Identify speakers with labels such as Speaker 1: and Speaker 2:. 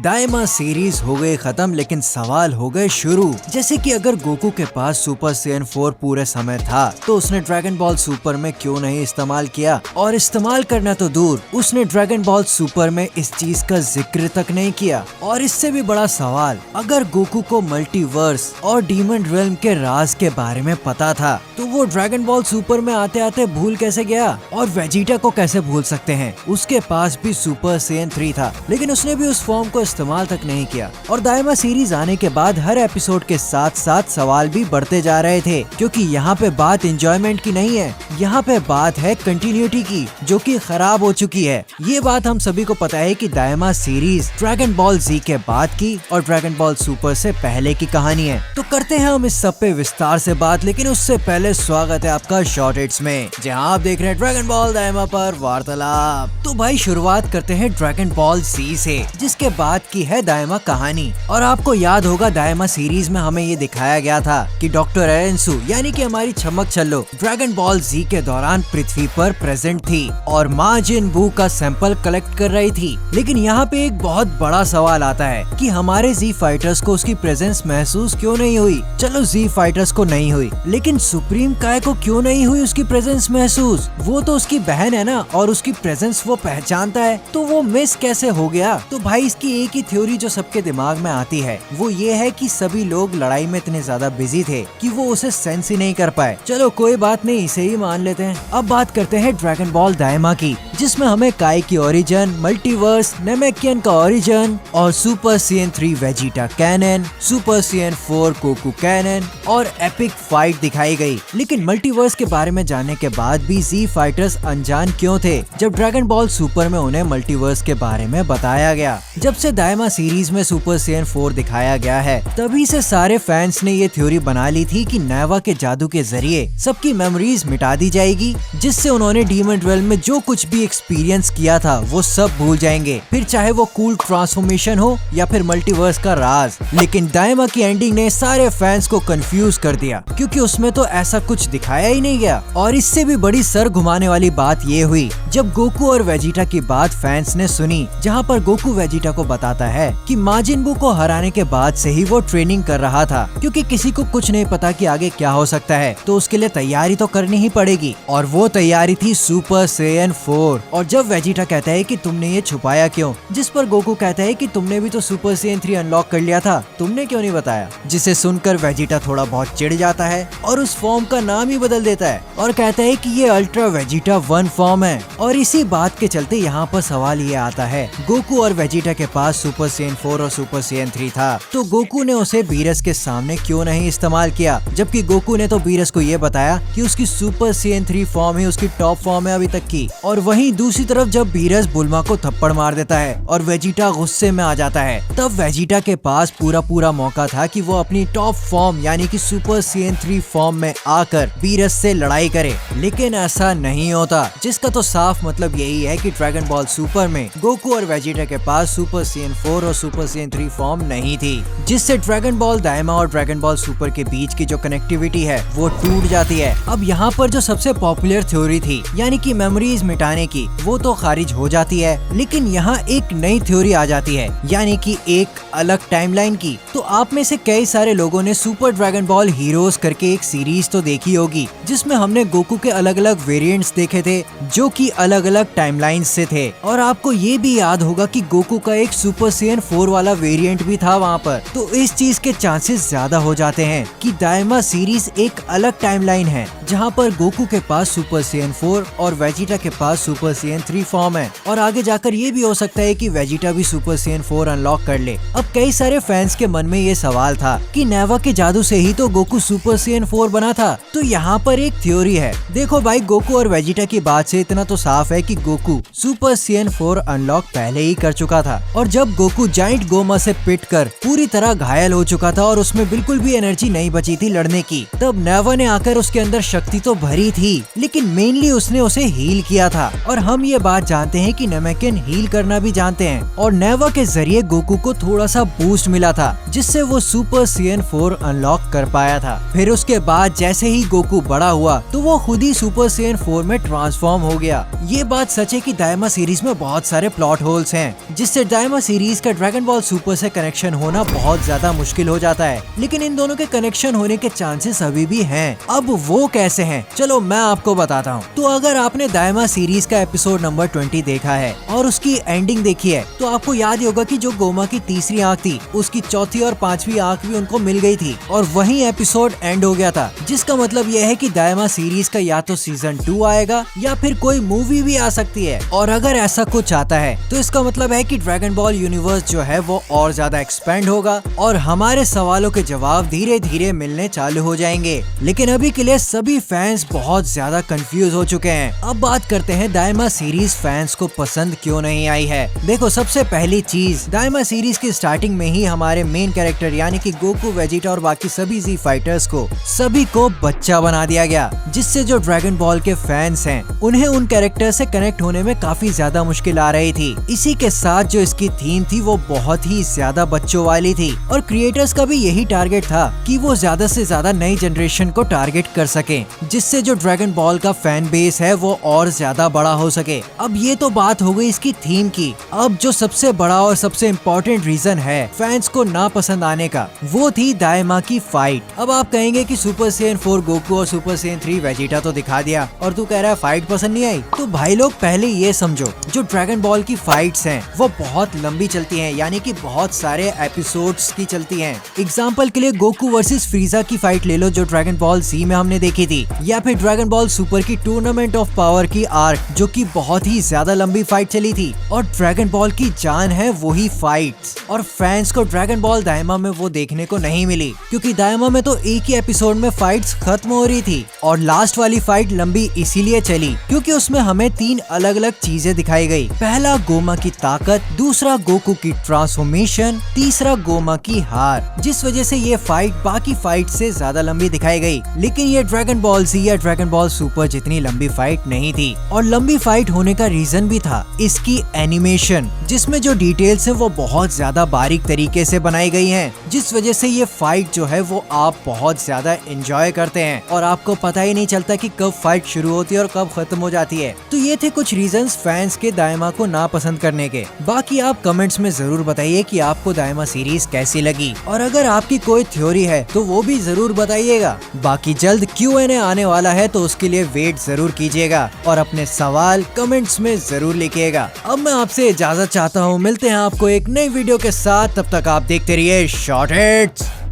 Speaker 1: दाइमा series हो गई खत्म, लेकिन सवाल हो गए शुरू। जैसे कि अगर गोकू के पास सुपर सैयन 4 पूरे समय था तो उसने ड्रैगन बॉल सुपर में क्यों नहीं इस्तेमाल किया, और इस्तेमाल करना तो दूर, उसने ड्रैगन बॉल सुपर में इस चीज का जिक्र तक नहीं किया। और इससे भी बड़ा सवाल, अगर गोकू को मल्टीवर्स और डीमन रियल्म के राज के बारे में पता था तो वो ड्रैगन बॉल सुपर में आते आते भूल कैसे गया, और वेजिटा को कैसे भूल सकते हैं। उसके पास भी सुपर सैयन 3 था, लेकिन उसने भी उस फॉर्म को इस्तेमाल तक नहीं किया। और दाइमा सीरीज आने के बाद हर एपिसोड के साथ साथ सवाल भी बढ़ते जा रहे थे, क्योंकि यहाँ पे बात एंजॉयमेंट की नहीं है, यहाँ पे बात है कंटिन्यूटी की, जो कि खराब हो चुकी है। ये बात हम सभी को पता है कि दाइमा सीरीज ड्रैगन बॉल जी के बाद की और ड्रैगन बॉल सुपर से पहले की कहानी है। तो करते हैं हम इस सब पे विस्तार से बात, लेकिन उससे पहले स्वागत है आपका शॉर्ट हिट्स में, जहाँ आप देख रहे हैं ड्रैगन बॉल दाइमा पर वार्तालाप। तो भाई शुरुआत करते हैं ड्रैगन बॉल जी से, जिसके बाद की है दाइमा कहानी। और आपको याद होगा दाइमा सीरीज में हमें ये दिखाया गया था कि डॉक्टर एरेंसु यानी कि हमारी चमक चल्लो ड्रैगन बॉल जी के दौरान पृथ्वी पर प्रेजेंट थी और माजिन बू का सैंपल कलेक्ट कर रही थी। लेकिन यहाँ पे एक बहुत बड़ा सवाल आता है कि हमारे जी फाइटर्स को उसकी प्रेजेंस महसूस क्यों नहीं हुई। चलो जी फाइटर्स को नहीं हुई, लेकिन सुप्रीम काय को क्यों नहीं हुई उसकी प्रेजेंस महसूस? वो तो उसकी बहन है ना, और उसकी प्रेजेंस वो पहचानता है, तो वो मिस कैसे हो गया? तो भाई इसकी एक ही थ्योरी जो सबके दिमाग में आती है वो ये है कि सभी लोग लड़ाई में इतने ज्यादा बिजी थे कि वो उसे सेंस ही नहीं कर पाए। चलो कोई बात नहीं, इसे ही मान लेते हैं। अब बात करते हैं ड्रैगन बॉल दाइमा की, जिसमें हमें काई की ओरिजिन, मल्टीवर्स, नेमेकियन का ओरिजिन और super Saiyan 3 Vegeta canon, super Saiyan 4 Goku canon और एपिक फाइट दिखाई गई। लेकिन मल्टीवर्स के बारे में जानने के बाद भी जी फाइटर्स अनजान क्यों थे, जब ड्रैगन बॉल सुपर में उन्हें मल्टीवर्स के बारे में बताया गया। जब से दाइमा सीरीज में सुपर सैयन 4 दिखाया गया है, तभी से सारे फैंस ने ये थ्योरी बना ली थी कि नैवा के जादू के जरिए सबकी मेमोरीज मिटा दी जाएगी, जिससे उन्होंने डीमन रियल्म में जो कुछ भी एक्सपीरियंस किया था वो सब भूल जाएंगे, फिर चाहे वो कूल ट्रांसफॉर्मेशन हो या फिर मल्टीवर्स का राज। लेकिन दाइमा की एंडिंग ने सारे फैंस को कंफ्यूज कर दिया, क्योंकि उसमें तो ऐसा कुछ दिखाया ही नहीं गया। और इससे भी बड़ी सर घुमाने वाली बात ये हुई जब गोकू और वेजिटा की बात फैंस ने सुनी, जहाँ पर गोकू वेजिटा को बताता है कि माजिन बू को हराने के बाद से ही वो ट्रेनिंग कर रहा था, क्योंकि किसी को कुछ नहीं पता कि आगे क्या हो सकता है, तो उसके लिए तैयारी तो करनी ही पड़ेगी। और वो तैयारी थी सुपर सैयन 4। और जब वेजिटा कहता है कि तुमने ये छुपाया क्यों, जिस पर गोकू कहता है कि तुमने भी तो सुपर सैयन 3 अनलॉक कर लिया था, तुमने क्यों नहीं बताया? जिसे सुनकर वेजिटा थोड़ा बहुत चिढ़ जाता है और उस फॉर्म का नाम ही बदल देता है और कहता है कि ये अल्ट्रा वेजिटा 1 फॉर्म है। और इसी बात के चलते यहाँ पर सवाल ये आता है, गोकू और वेजिटा के पास सुपर सैयन 4 और सुपर सैयन 3 था, तो गोकू ने उसे बीरस के सामने क्यों नहीं इस्तेमाल किया? जबकि गोकू ने तो बीरस को ये बताया कि उसकी सुपर सैयन 3 फॉर्म ही उसकी टॉप फॉर्म है अभी तक की। और वहीं दूसरी तरफ जब बीरस बुल्मा को थप्पड़ मार देता है और वेजिटा गुस्से में आ जाता है, तब वेजिटा के पास पूरा मौका था कि वो अपनी टॉप फॉर्म यानी कि सुपर सैयन 3 फॉर्म में आकर बीरस से लड़ाई करे। लेकिन ऐसा नहीं होता, जिसका तो साफ मतलब यही है कि ड्रैगन बॉल सुपर में गोकू और वेजिटा के पास सुपर सैयन 4 और सुपर सैयन 3 फॉर्म नहीं थी, जिससे ड्रैगन बॉल दाइमा और ड्रैगन बॉल सुपर के बीच की जो कनेक्टिविटी है वो टूट जाती है। अब यहाँ पर जो सबसे पॉपुलर थ्योरी थी यानी कि मेमोरीज मिटाने की, वो तो खारिज हो जाती है, लेकिन यहाँ एक नई थ्योरी आ जाती है, यानी कि एक अलग टाइमलाइन की। तो आप में से कई सारे लोगों ने सुपर ड्रैगन बॉल हीरोज करके एक सीरीज तो देखी होगी, जिसमें हमने गोकू के अलग अलग वेरिएंट्स देखे थे जो कि अलग अलग टाइमलाइन से थे। और आपको ये भी याद होगा कि गोकू का एक सुपर सैयन 4 वाला वेरिएंट भी था वहाँ पर। तो इस चीज के चांसेस ज्यादा हो जाते हैं कि दाइमा सीरीज एक अलग टाइमलाइन है, जहाँ पर गोकू के पास सुपर सैयन 4 और वेजिटा के पास सुपर सैयन 3 फॉर्म है। और आगे जाकर ये भी हो सकता है कि वेजिटा भी सुपर सैयन 4 अनलॉक कर ले। अब कई सारे फैंस के मन में ये सवाल था कि नैवा के जादू से ही तो गोकू सुपर सैयन 4 बना था। तो यहाँ पर एक थ्योरी है। देखो भाई, गोकू और वेजिटा की बात से इतना तो साफ है कि गोकू सुपर सैयन 4 अनलॉक पहले ही कर चुका था, और जब गोकू जाइंट गोमा से पिट कर पूरी तरह घायल हो चुका था और उसमें बिल्कुल भी एनर्जी नहीं बची थी लड़ने की, तब नैवा ने आकर उसके अंदर शक्ति शक्ति तो भरी थी, लेकिन मेनली उसने उसे हील किया था। और हम ये बात जानते हैं कि नामेकिन हील करना भी जानते हैं, और नेवा के जरिए गोकू को थोड़ा सा बूस्ट मिला था, जिससे वो सुपर साइयन 4 अनलॉक कर पाया था। फिर उसके बाद जैसे ही गोकू बड़ा हुआ तो वो खुद ही सुपर साइयन 4 में ट्रांसफॉर्म हो गया। ये बात सच है कि दाइमा सीरीज में बहुत सारे प्लॉट होल्स हैं, जिससे दाइमा सीरीज का ड्रैगन बॉल सुपर से कनेक्शन होना बहुत ज्यादा मुश्किल हो जाता है, लेकिन इन दोनों के कनेक्शन होने के चांसेस अभी भी हैं। अब वो कैसे हैं, चलो मैं आपको बताता हूँ। तो अगर आपने दाइमा सीरीज का एपिसोड नंबर 20 देखा है और उसकी एंडिंग देखी है, तो आपको याद ही होगा कि जो गोमा की तीसरी आंख थी, उसकी चौथी और पांचवी आंख भी उनको मिल गई थी, और वही एपिसोड एंड हो गया था। जिसका मतलब यह है कि दाइमा सीरीज का या तो सीजन 2 आएगा या फिर कोई मूवी भी आ सकती है। और अगर ऐसा कुछ आता है तो इसका मतलब है कि ड्रैगन बॉल यूनिवर्स जो है वो और ज्यादा एक्सपेंड होगा और हमारे सवालों के जवाब धीरे धीरे मिलने चालू हो जाएंगे। लेकिन अभी के लिए सभी फैंस बहुत ज्यादा कंफ्यूज हो चुके हैं। अब बात करते हैं दाइमा सीरीज फैंस को पसंद क्यों नहीं आई है। देखो, सबसे पहली चीज, दाइमा सीरीज की स्टार्टिंग में ही हमारे मेन कैरेक्टर यानी कि गोकू, वेजिटा और बाकी सभी जी फाइटर्स को सभी को बच्चा बना दिया गया, जिससे जो ड्रैगन बॉल के फैंस हैं उन्हें उन कैरेक्टर से कनेक्ट होने में काफी ज्यादा मुश्किल आ रही थी। इसी के साथ जो इसकी थीम थी वो बहुत ही ज्यादा बच्चों वाली थी, और क्रिएटर्स का भी यही टारगेट था कि वो ज्यादा से ज्यादा नई जनरेशन को टारगेट कर सके, जिससे जो ड्रैगन बॉल का फैन बेस है वो और ज्यादा बड़ा हो सके। अब ये तो बात हो गई इसकी थीम की। अब जो सबसे बड़ा और सबसे इम्पोर्टेंट रीजन है फैंस को ना पसंद आने का, वो थी दाइमा की फाइट। अब आप कहेंगे कि सुपर साइयन 4 गोकू और सुपर साइयन 3 वेजिटा तो दिखा दिया और तू कह रहा है फाइट पसंद नहीं आई। तो भाई लोग, पहले ये समझो, जो ड्रैगन बॉल की फाइट्स हैं वो बहुत लंबी चलती हैं, यानी कि बहुत सारे एपिसोड्स की चलती हैं। एग्जांपल के लिए गोकू वर्सेस फ्रीजा की फाइट ले लो, जो ड्रैगन बॉल जी में हमने देखी थी, या फिर ड्रैगन बॉल सुपर की टूर्नामेंट ऑफ पावर की आर्क, जो कि बहुत ही ज्यादा लंबी फाइट चली थी। और ड्रैगन बॉल की जान है वही फाइट्स, और फैंस को ड्रैगन बॉल दाइमा में वो देखने को नहीं मिली, क्योंकि दाइमा में तो एक ही एपिसोड में फाइट्स खत्म हो रही थी। और लास्ट वाली फाइट लंबी इसीलिए चली क्योंकि उसमें हमें 3 अलग अलग चीजें दिखाई गई। पहला गोमा की ताकत, दूसरा गोकू की ट्रांसफॉर्मेशन, तीसरा गोमा की हार, जिस वजह से ये फाइट बाकी फाइट से ज्यादा लंबी दिखाई गई। लेकिन ये ड्रैगन बॉल जी या ड्रैगन बॉल सुपर जितनी लंबी फाइट नहीं थी। और लंबी फाइट होने का रीजन भी था इसकी एनिमेशन, जिसमें जो डिटेल्स हैं वो बहुत ज्यादा बारीक तरीके से बनाई गई हैं, जिस वजह से ये फाइट जो है वो आप बहुत ज्यादा एंजॉय करते हैं और आपको पता ही नहीं चलता कि कब फाइट शुरू होती है और कब खत्म हो जाती है। तो ये थे कुछ रीजंस फैंस के दाइमा को ना पसंद करने के। बाकी आप कमेंट्स में जरूर बताइए कि आपको दाइमा सीरीज कैसी लगी, और अगर आपकी कोई थ्योरी है तो वो भी जरूर बताइएगा। बाकी जल्द Q&A आने वाला है, तो उसके लिए वेट जरूर कीजिएगा और अपने सवाल कमेंट्स में जरूर लिखिएगा। अब मैं आपसे इजाजत चाहता हूँ, मिलते हैं आपको एक नई वीडियो के साथ। तब तक आप देखते रहिए शॉर्ट हिट्स।